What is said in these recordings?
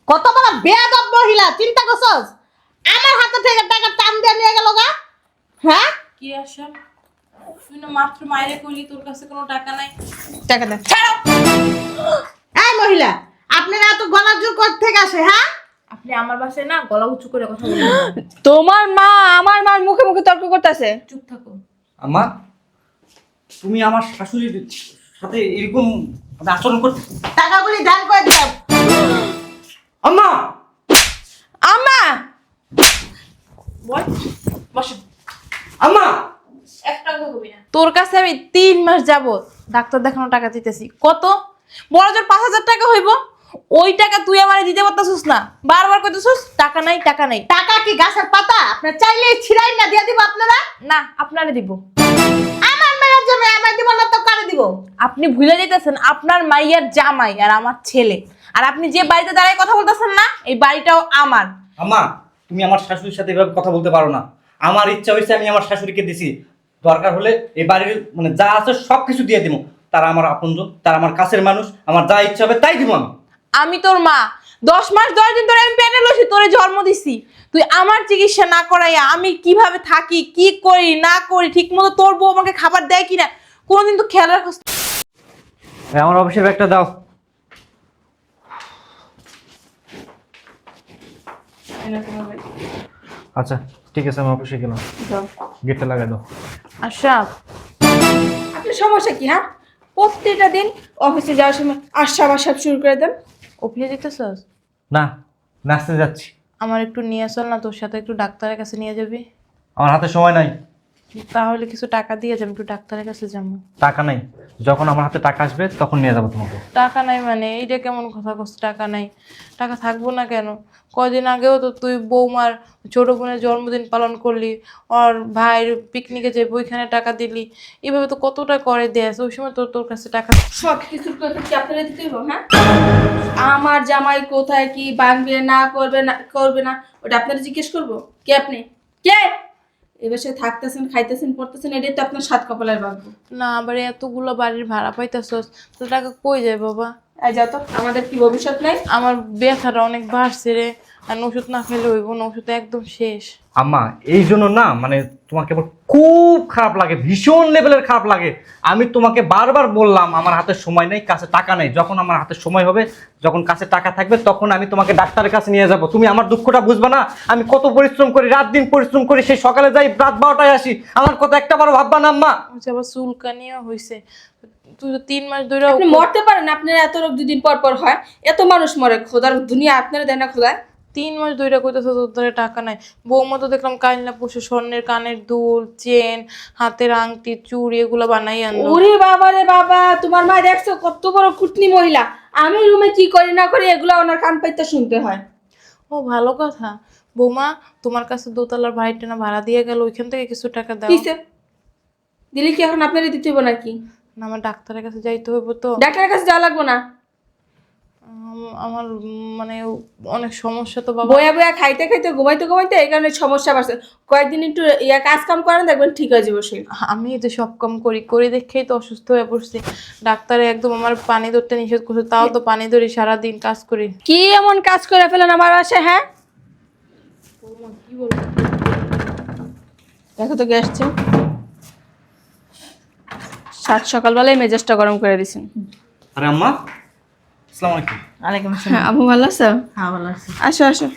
কত বড় বেয়াদব মহিলা, চিন্তা করছস? আমার হাতে থেকে টাকা টান দিয়ে নিয়ে গেল গা। হ্যাঁ, কি আশা, তুই না মাত্র মায়েরে কইলি তোর কাছে কোনো টাকা নাই। টাকা দে। ছাড়ো। এই মহিলা, আপনারা এত গলার জোর কোথা থেকে আসে? হ্যাঁ, আপনি আমার বাসায় না গলা উঁচু করে কথা বলবেন না। তোমার মা আমার মার মুখে মুখে তর্ক করতেছে। চুপ থাকো। আম্মা, তুমি আমার শাশুড়ির সাথে এরকম আচরণ করতে? টাকাগুলি দান করে দাও। আম্মা, আম্মা বল, বসে। আম্মা, একটা কথা কবি না। তোর কাছে আমি 3 মাস যাবত ডাক্তার দেখানো টাকা দিতেছি। কত? বড় জোর 5,000 টাকা হইব। ওই টাকা তুই আমারে দিতে পারতাছিস না, বারবার কইতেছিস টাকা নাই টাকা নাই। টাকা কি গাছের পাতা? আপনি চাইলেই ছিড়াই না দিয়ে দিব আপনারা? না, আপনারে দিব। আমার মেয়ের জন্য আমার দিব না তো কারে দিব? আপনি ভুলে যাইতেছেন আপনার মাইয়ার জামাই আর আমার ছেলে। আর আপনি যে বাড়িতে দাঁড়ায় কথা বলতেছেন না, এই বাড়িটাও আমার। আম্মা, তুমি আমার শাশুড়ির সাথে এভাবে কথা বলতে পারো না। আমার ইচ্ছা হয়েছে, আমি আমার শাশুড়িকে দিছি। দরকার হলে এই বাড়ির মানে যা আছে সব কিছু দিয়ে দিব। তারা আমার আপনজন, তারা আমার কাছের মানুষ। আমার যা ইচ্ছা হবে তাই দিব আমি। আমি তোর মা, 10 মাস 10 দিন ধরে আমি পেটে লইছি, তোরে জন্ম দিছি। তুই আমার চিকিৎসা না করাইয়া আমি কিভাবে থাকি, কি করি না করি, ঠিক মতো তোর বউ আমাকে খাবার দেয় কিনা কোনোদিন তো খেয়াল রাখছ? আমার অফিসের ব্যাগটা দাও। আচ্ছা ঠিক আছে, আমি অফিসে গেলাম। গেটটা লাগাই দাও। আচ্ছা, আপনার সমস্যা কি? হ্যাঁ, প্রত্যেকটা দিন অফিসে যাওয়ার সময় আশা শুরু করে দেন। অফিসে যেতেছস? না, নাচতে যাচ্ছি। আমার একটু নিয়ে চল না, তোর সাথে একটু ডাক্তারের কাছে নিয়ে যাবি। আমার হাতে সময় নাই। তাহলে কিছু টাকা দিয়ে যাবো, একটু ডাক্তারের কাছে যাবো। টাকা নাই, যখন আমার হাতে টাকা আসবে তখন নিয়ে যাবো তোমাকে। টাকা নাই মানে এইটা কেমন কথা কস? টাকা নাই, টাকা থাকবো না কেন? কয়দিন আগেও তো তুই বৌমার ছোট বোনের জন্মদিন পালন করলি, ওর ভাইয়ের পিকনিকে যাবো ওইখানে টাকা দিলি, এভাবে তো কতটা করে দেয়। ওই সময় তোর তোর কাছে টাকা সব কিছুর কথা কি আপনারা দিতে হইব? হ্যাঁ, আমার জামাই কোথায় কি বাঁধবে না করবে না ওটা আপনারা জিজ্ঞেস করবো? কে আপনি? কে? এবার সে থাকতেছেন, খাইতেছেন, পড়তেছেন, এটাই তো আপনার সাত কপালের ভাগ্য। না। আবার এতগুলো বাড়ির ভাড়া পাইতেছস, তো টাকা কই যায় বাবা? এই যাও তো, আমাদের কি ভবিষ্যৎ নাই? আমার ব্যথাটা অনেক বাড়ছে রে, আর ওষুধ না খেলে হইব না, ওষুধ একদম শেষ। আম্মা, এই জন্য না মানে তোমাকে আমার খুব খারাপ লাগে, ভীষণ লেভেলের খারাপ লাগে। আমি তোমাকে বারবার বললাম আমার হাতে সময় নেই, কাছে টাকা নেই। যখন আমার হাতে সময় হবে, যখন কাছে টাকা থাকবে, তখন আমি তোমাকে ডাক্তারের কাছে নিয়ে যাব। তুমি আমার দুঃখটা বুঝবে না? আমি কত পরিশ্রম করি, রাত দিন পরিশ্রম করি, সেই সকালে যাই, রাত 12টায় আসি। আমার কথা একটা বারো ভাববা না আম্মা? আবার চুলকানিও হয়েছে। তুই তো 3 মাস ধরে আপনি মরতে পারেন, আপনারা এত রোগ 2 দিন পর পর হয়, এত মানুষ মরে, খোদার দুনিয়া আপনারা দেয় না খোদা? 3 মাস ধরে কইতেছে তোর ধরে টাকা নাই। বৌমা তো দেখলাম কাইলা পশু স্বর্ণের কানের দুল, চেন, হাতের আংটি, চুড়ি এগুলো বানাই আনলো। ওরে বাবা রে বাবা, তোমার মা দেখছো কত বড় কুটনি মহিলা। আমি রুমে কি করি না করি এগুলো ওনার কান পাইতে শুনতে হয়। ও ভালো কথা। বৌমা, তোমার কাছে দোতলার বাড়িটা না ভাড়া দিয়ে গেল, ওইখান থেকে কিছু টাকা দাও। কিসে দিলে কি এখন আপনারই দিতে হইব নাকি? না, আমার ডাক্তারের কাছে যাইতে হইব তো। ডাক্তারের কাছে যাওয়া লাগবো না। আমার মানে অনেক সমস্যা তো বাবা। বয়া বয়া খাইতে খাইতে ঘুমাইতে ঘুমাইতে এই কারণে সমস্যা বাড়ছে। কয়েকদিন একটু কাজ কাম করেন, দেখবেন ঠিক হয়ে যাবে সে। আমি তো সব কাম করি, করে দেখেই তো অসুস্থ হয়ে পড়ছি। ডাক্তারে একদম আমার পানি ধরতে নিষেধ করছে, তাও তো পানি ধরি, সারাদিন কাজ করি। কি এমন কাজ করে ফেলেন আমার বাসায়? হ্যাঁ, কি বলবো? দেখো তো কে আসছে। সাত সকালবেলায় মেজাজটা গরম করে দিছেন। আরে আম্মা, আসসালামু আলাইকুম। ওয়ালাইকুম আসসালাম। হ্যাঁ, আম্মু ভালো আছো? হ্যাঁ, ভালো আছি। আসো আসো।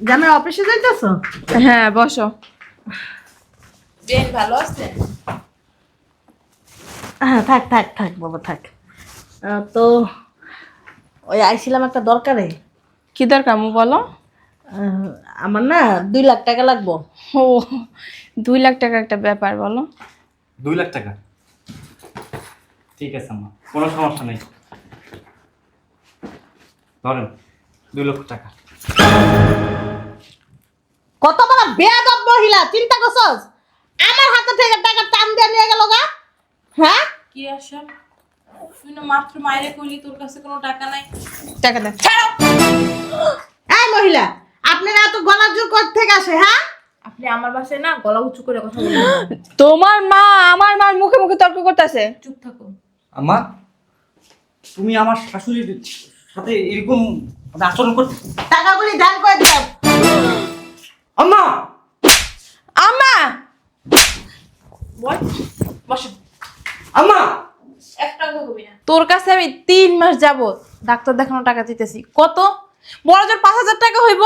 জামাই অফিসে যাইতেছো? হ্যাঁ, বসো। বেন ভালো আছে? হ্যাঁ, থাক থাক থাক বাবা থাক। তো ওই আইছিলাম একটা দরকারে। কি দরকার আম্মু বলো? আমার না 2 লাখ টাকা লাগবো। ও, 2 লাখ টাকা একটা ব্যাপার, বলো। 2 লাখ টাকা? ঠিক আছে আম্মা, কোনো সমস্যা নেই। ধরেন 2 লক্ষ টাকা। কত বড় বেয়াদব মহিলা, চিন্তা করছস? আমার হাতে থেকে টাকা টান দিয়ে নিয়ে গেল গা। হ্যাঁ, কি আশা, তুই না মাত্র মায়েরে কইলি তোর কাছে কোনো টাকা নাই। টাকা দে। ছাড়ো। এই মহিলা, আপনারা এত গলার জোর কোথা থেকে আসে? হ্যাঁ, আপনি আমার বাসায় না গলা উঁচু করে কথা বলবেন না। তোমার মা আমার মার মুখে মুখে তর্ক করতেছে। চুপ থাকো। আম্মা, তুমি আমার শাশুড়ির সাথে এরকম মানে আচরণ কর। টাকাগুলি ধার করে দিলাম। আম্মা আম্মা বল, বসো। আম্মা একটা কথা কবি না। তোর কাছে আমি 3 মাস যাবত ডাক্তার দেখানো টাকা দিতেছি। কত? বড় জোর 5,000 টাকা হইব।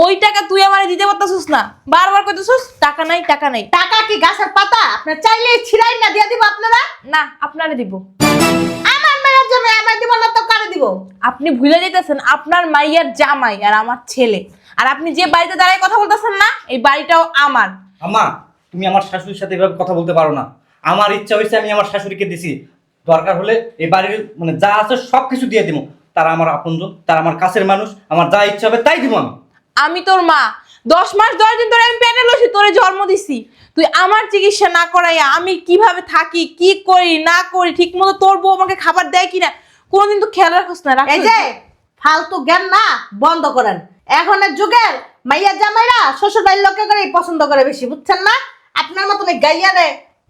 ওই টাকা তুই আমারে দিতে পারতাছিস না, বারবার কইতেছিস টাকা নাই টাকা নাই। টাকা কি গাছের পাতা? আপনি চাইলেই ছিড়াই না দিয়ে দিব আপনারা। না, আপনারে দিব। আমার মেয়ের জন্য আমার দিব না তো কারে দিব? আপনি ভুলে যাইতেছেন আপনার মাইয়ার জামাই আর আমার ছেলে। আর আপনি যে বাড়িতে দাঁড়ায় কথা বলতেছেন না, এই বাড়িটাও আমার। আম্মা তুমি আমার শাশুড়ির সাথে এভাবে কথা বলতে পারো না। আমার ইচ্ছা হয়েছে আমি আমার শাশুড়িকে দিছি, দরকার হলে এই বাড়ির মানে যা আছে সব কিছু দিয়ে দিব। তারা আমার আপনজন, তারা আমার কাছের মানুষ, আমার যা ইচ্ছা হবে তাই দিব আমি। আমি তোর মা, 10 মাস 10 দিন ধরে আমি পেটে লইছি, তোরে জন্ম দিছি। তুই আমার চিকিৎসা না করাইয়া আমি কিভাবে থাকি, কি করি না করি, ঠিক মতো তোর বউ আমাকে খাবার দেয় কিনা কোনদিন তো খেয়াল রাখছ না। এই যে ফালতু জ্ঞান না বন্ধ করেন। এখনের যুগের মাইয়া জামাইরা শ্বশুর বাড়ির লোকে করে পছন্দ করে বেশি, বুঝছেন না? আপনার মতন এই গাইয়ারে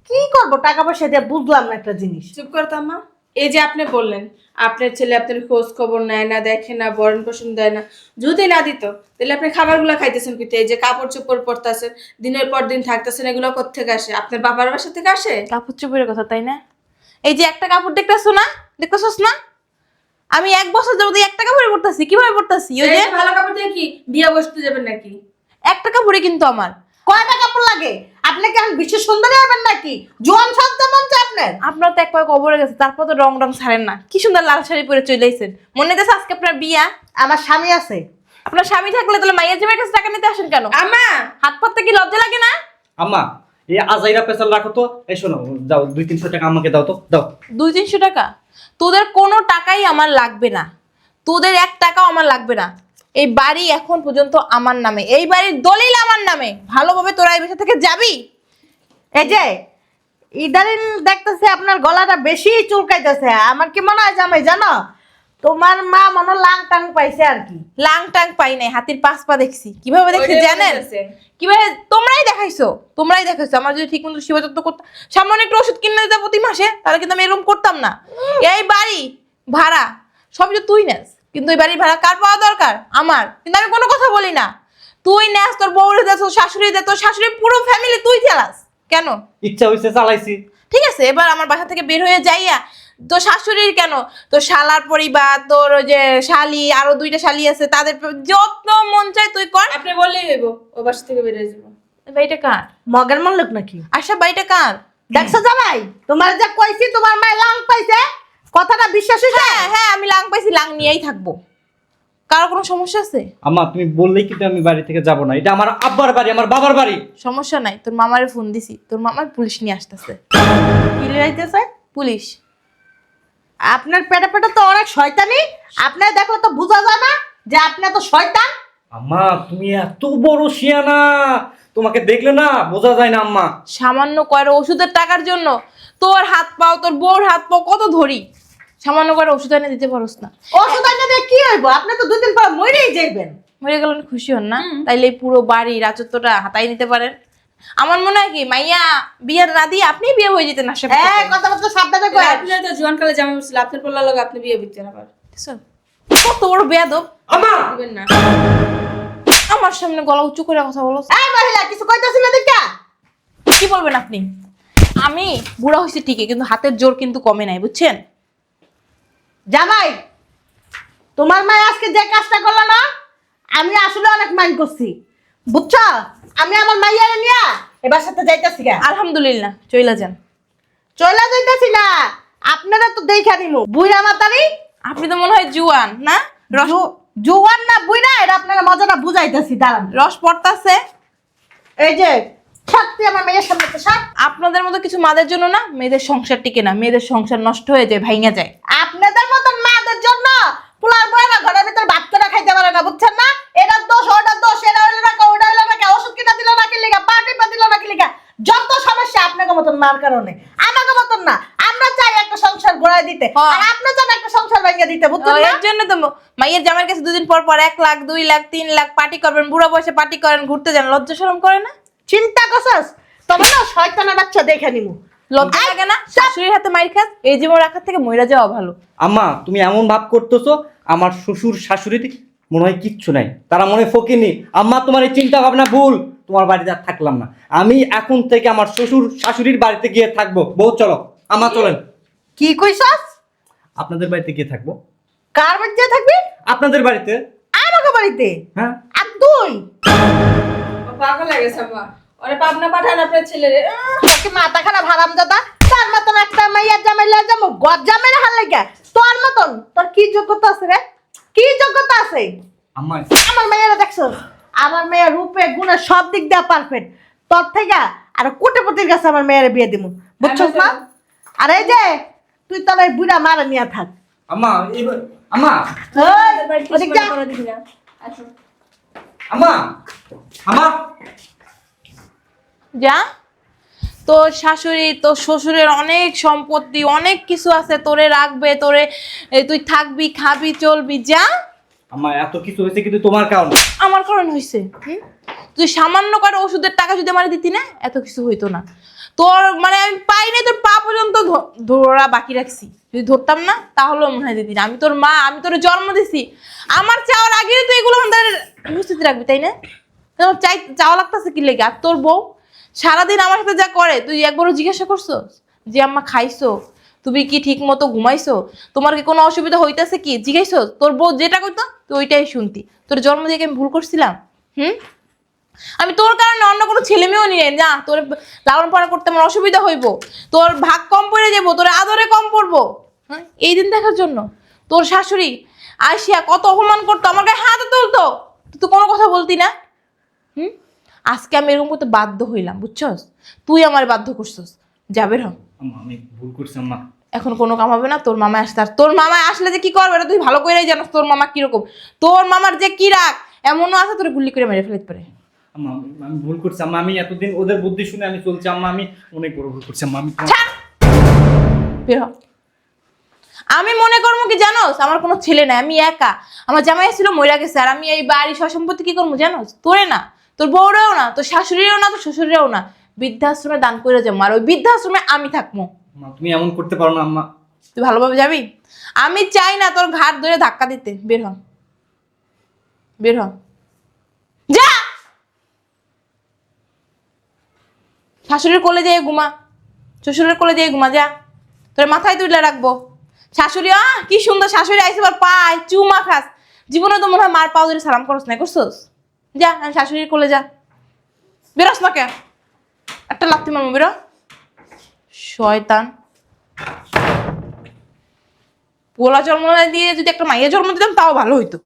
কি করবো টাকা পয়সা দিয়ে, বুঝলাম না একটা জিনিস। চুপ করতো আম্মা। এই যে আপনি বললেন আপনার ছেলে আপনার খোঁজ খবর নেয় না, দেখে না, বরণ পোষণ দেয় না, যদি না দিত তাহলে আপনি খাবারগুলো খাইতেছেন কিতে? এই যে কাপড় চোপড় পরতেছেন, দিনের পর দিন থাকতেছেন, এগুলো কোত্থেকে আসে? আপনার বাবার বাসা থেকে আসে? কাপড় চোপড়ের কথা তাই না? এই যে একটা কাপড় দেখতেছো না, দেখতেছস না? আমি 1 বছর যাবত এই একটা কাপড়ে পরতাছি। কিভাবে পরতাছি? ওই যে এই ভালো কাপড় দিয়ে কি বিয়া বসতে যাবেন নাকি? একটা কাপড়ে কিন্তু আমার। কয়টা কাপড় লাগে? আপনি কি এখন বিশেষ সুন্দরী হবেন নাকি? জোয়ান সাজতে মন চায় আপনার? আপনার তো একবার কবরে গেছে, তারপর তো রং ছাড়েন না। কি সুন্দর লাল শাড়ি পরে চলে আইছেন। মনে হইতেছে আজকে আপনার বিয়া। আমার স্বামী আছে। আপনার স্বামী থাকলে তাহলে মাইয়ার জামাইয়ের কাছে টাকা নিতে আসেন কেন? আম্মা হাত পাততে কি লজ্জা লাগে না? আম্মা এই আজাইরা পেছাল রাখো তো। এই শোনো, যাও 200-300 টাকা আমাকে দাও তো, দাও। 200-300 টাকা? তোদের কোনো টাকাই আমার লাগবে না, তোদের 1 টাকাও আমার লাগবে না। এই বাড়ি এখন পর্যন্ত আমার নামে, এই বাড়ির দলিল আমার নামে। ভালোভাবে তোরা এই বিষয় থেকে যাবি। এই যে ইদানিং দেখতেছে আপনার গলাটা বেশি চুলকাইতেছে। আমার কি মনে হয় জামাই জানো, তোমার মা মনে লাং টাং পাইছে আর কি। লাং টাং পাই নাই, হাতির 5 পা দেখছি। কিভাবে দেখছি ওইটাই জানেন? বলতেছে। কিভাবে? তোমরাই দেখাইছো। আমার যদি ঠিক মতো সেবা যত্ন করতাম, সামনে একটু ওষুধ কিনে দিতে প্রতি মাসে, তাহলে কিন্তু আমি এরকম করতাম না। এই বাড়ি ভাড়া সব যে তুই নেস, কিন্তু এই বাড়ির ভাড়া কার পাওয়া দরকার? আমার। কিন্তু আমি কোনো কথা বলি না। তুই নেস, তোর বউরে দে, তোর শাশুড়ি দে, তোর শাশুড়ির পুরো ফ্যামিলি তুই চালাস কেন? ইচ্ছা হয়েছে চালাইছি। ঠিক আছে, এবার আমার বাসা থেকে বের হয়ে যাইয়া তোর শাশুড়ির কেন, তোর শালার পরিবার, তোর ওই যে শালি, আরো 2টা শালি আছে, তাদের যত্ন মন চায় তুই কর। আপনি বললেই হইব ও বাসা থেকে বেরিয়ে যাবো। বাড়িটা কার? মগের মন লোক নাকি? আচ্ছা বাড়িটা কার? দেখছো জামাই, তোমার যা কইছি তোমার মা লাং পাইছে, কথাটা বিশ্বাস হইছে? হ্যাঁ হ্যাঁ, আমি লাং পাইছি, লাং নিয়েই থাকবো। কার কোনো সমস্যা আছে? আম্মা তুমি বললেই কিন্তু আমি বাড়ি থেকে যাব না। এটা আমার আব্বার বাড়ি, আমার বাবার বাড়ি। সমস্যা নাই, তোর মামারে ফোন দিছি, তোর মামার পুলিশ নিয়ে আসতেছে। কি লইতেছে? পুলিশ। আপনার পেটে পেটে তো অনেক শয়তানি। আপনার দেখো তো বোঝা যায় না যে আপনি তো শয়তান? আম্মা তুমি এত বড় শিয়ানা, তোমাকে দেখলে না বোঝা যায় না আম্মা। সামান্য কয়টা ওষুধের টাকার জন্য তোর হাত পাও, তোর বউর হাত পাও কত ধরি, সামান্য কয়টা ওষুধ এনে দিতে পারোস না। ওষুধ আনতে দিয়ে কি হইব? আপনি তো 2 দিন পর মরেই যাইবেন। মরে গেল না, খুশি হন না? তাইলে এই পুরো বাড়ি রাজত্বটা হাতাই নিতে পারেন। আমার মনে হয় কি মাইয়া বিয়ের না দিয়ে আপনি বিয়ে হয়ে যেতেন আশা করি। এই কথাবার্তা সাবধানে কই। আপনি তো জোয়ান কালে জামা পড়ছিল, আপনার পড়লার লোক আপনি বিয়ে দিচ্ছেন আবার। কত বড় বেয়াদব! আম্মা দিবেন না। আমার সামনে গলা উঁচু করে কথা বলো। এই মহিলা কিছু কইতাছ না দেখা? কি বলবেন আপনি? আমি বুড়া হয়েছি ঠিকই, কিন্তু হাতের জোর কিন্তু কমে নাই, বুঝছেন? জামাই, তোমার মা আজকে যে কাজটা করলো না, আমি আসলে অনেক মাইন্ড করছি, বুঝছো? আমি আমার মাইয়ারে নিয়া এবার সাথে যাইতাছি গা। আলহামদুলিল্লাহ, চইলা যান। চলে যাইতাছি না, আপনারা তো দেখা নিমু। বুইড়া মাতারি, আপনি তো মনে হয় জুয়ান না? জুয়ান না বুইড়া, এটা আপনারা মজাটা বুঝাইতাছি। দাঁড়ান, রস পড়তাছে। এই যে সত্যি আমার মেয়ের সামনে তো সব। আপনাদের মতো কিছু মাদের জন্য না মেয়েদের সংসার টিকে না, মেয়েদের সংসার নষ্ট হয়ে যায়, ভাঙা যায়। আপনাদের মতন মাদের জন্য পোলার বয়রা ঘরের ভিতর ভাত করে খাইতে পারে না, বুঝছেন না? এটার দোষ, ওটার দোষ, এটা হইলো না কে, ওটা হইলো না কে, ওষুধ কিনা দিল না কি লিগা, পাটি পা দিল না কি লিগা, যত সমস্যা আপনাদের মতন মার কারণে। আমাদের মতন না, আমরা চাই একটা সংসার গড়ায় দিতে, হ্যাঁ। আর আপনারা চান একটা সংসার ভেঙে দিতে, বুঝছেন না? এর জন্য তো মাইয়ের জামাইয়ের কাছে 2 দিন পর পর 1 লাখ 2 লাখ 3 লাখ পার্টি করবেন, বুড়া বয়সে পার্টি করেন, ঘুরতে যান, লজ্জা শরম করে না? চিন্তা করছস? তবে না শয়তানের বাচ্চা দেখে নিমু। লজ্জা লাগে না? শাশুড়ির হাতে মাইর খাস, এই জীবন রাখার থেকে মইরা যাওয়া ভালো। আম্মা তুমি এমন ভাব করতেছো আমার শ্বশুর শাশুড়ির মনে হয় কিচ্ছু নাই, তারা মনে হয় ফকিনি। আম্মা তোমার এই চিন্তা ভাবনা ভুল, তোমার বাড়িতে আর থাকলাম না। আমি এখন থেকে আমার শ্বশুর শাশুড়ির বাড়িতে গিয়ে থাকবো। বউ চলো, আম্মা চলেন। কি কইছস? আপনাদের বাড়িতে গিয়ে থাকবো। কার বাড়িতে থাকবি? আপনাদের বাড়িতে। আমাকে বাড়িতে? হ্যাঁ। আর তুই? পাগল হয়ে গেছে আম্মা, ওরে পাবনা পাঠান আপনার ছেলেরে। তোকে মাথা খারাপ হারামজাদা, তার মতন একটা মাইয়ার জামাই লয়ে যাবো, গদ জামাইরে হাল লাগা। তোর মতন তোর কি যোগ্যতা আছে রে? কি যোগ্যতা আছে? আম্মা আমার মেয়েরা দেখছস, আমার মেয়ের রূপে গুণে সব দিক দিয়ে পারফেক্ট। তোর থেকে আর কোটিপতির কাছে আমার মেয়ের বিয়ে দিমু, বুঝছস না? আর এই যে তুই তাহলে বুড়া মারা নিয়ে থাক। আম্মা আম্মা এই, ওদিক যা। আম্মা আম্মা যা, তোর শাশুড়ি তোর শ্বশুরের অনেক সম্পত্তি অনেক কিছু আছে, তোরে রাখবে, তোরে তুই থাকবি খাবি চলবি, যা। আম্মা এত কিছু হয়েছে কিন্তু তোমার কারণে। আমার কারণ হয়েছে, তুই সামান্য করে ওষুধের টাকা যদি আমার দিতি না, এত কিছু হইতো না। তোর মানে আমি পাই নাই, তোর পা পর্যন্ত ধরা বাকি রাখছি। যদি ধরতাম না তাহলেও মনে হয় দিতি না। আমি তোর মা, আমি তোর জন্ম দিছি, আমার চাওয়ার আগে তুই এগুলো আমাদের উপস্থিতি রাখবি, তাই না? চাওয়া লাগতেছে কি লেগে? আর তোর বউ সারাদিন আমার সাথে যা করে, তুই একবারও জিজ্ঞাসা করছো যে আম্মা খাইছো, তুমি কি ঠিক মতো ঘুমাইছো, তোমার কি কোনো অসুবিধা হইতেছে কি জিজ্ঞাসো? তোর বউ যেটা করতো তুই ওইটাই শুনতি। তোর জন্ম দিয়ে কি আমি ভুল করছিলাম? আমি তোর কারণে অন্য কোনো ছেলে মেয়েও নিয়ে না, তোর লালন পালন করতে আমার অসুবিধা হইব, তোর ভাগ কম পড়ে যাবো, তোর আদরে কম পড়বো, হ্যাঁ, এই দিন দেখার জন্য। তোর শাশুড়ি আসিয়া কত অপমান করতো, আমার গায়ে হাতে তুলতো, তুই কোনো কথা বলতি না। আজকে আমি এরকম করতে বাধ্য হইলাম, বুঝছস? তুই আমার বাধ্য করছস। যাবে র, আম্মা আমি ভুল করছি আম্মা। এখন কোনো কাম হবে না। তোর মামা আসতে, আর তোর মামা আসলে যে কি করবে এটা তুই ভালো করেই জানোস। তোর মামা কিরকম, তোর মামার যে কি রাগ, এমনও আছে তোর গুলি করে মেরে ফেলতে পারে। আম্মা আমি ভুল করছি আম্মা, আমি এতদিন ওদের বুদ্ধি শুনে আমি চলছি আম্মা, আমি অনেক বড় ভুল করছি আম্মা। বের হ। আমি মনে করবো কি জানোস, আমার কোনো ছেলে নাই, আমি একা। আমার জামাই ছিল মইরা গেছে, আর আমি এই বাড়ি সম্পত্তি কি করবো জানোস? তোরে না, তোর বউরেও না, তোর শাশুড়িরও না, তোর শ্বশুরেও না, বৃদ্ধাশ্রমে দান করে যাবো, আর ওই বৃদ্ধাশ্রমে আমি থাকবো। মা তুমি এমন করতে পারো না আম্মা। তুই ভালোভাবে যাবি? আমি চাই না তোর ঘাট ধরে ধাক্কা দিতে। বের হ, বের হ, যা। শাশুড়ির কোলে যেয়ে ঘুমা, শ্বশুরের কোলে যেয়ে ঘুমা, যা। তোর মাথায় তুলে রাখবো। শাশুড়ি কি সুন্দর শাশুড়ি আইসে, আবার পায় চুমা খাস। জীবনে তো মনে হয় মার পাও ধরে সালাম করস না, করছস? যা, শাশুড়ির কোলে যা। বেরোস না কে? একটা লাথি মারবো, বেরো শয়তান। পোলা জন্ম না দিয়ে যদি একটা মাইয়া জন্ম দিতাম তাও ভালো হইতো।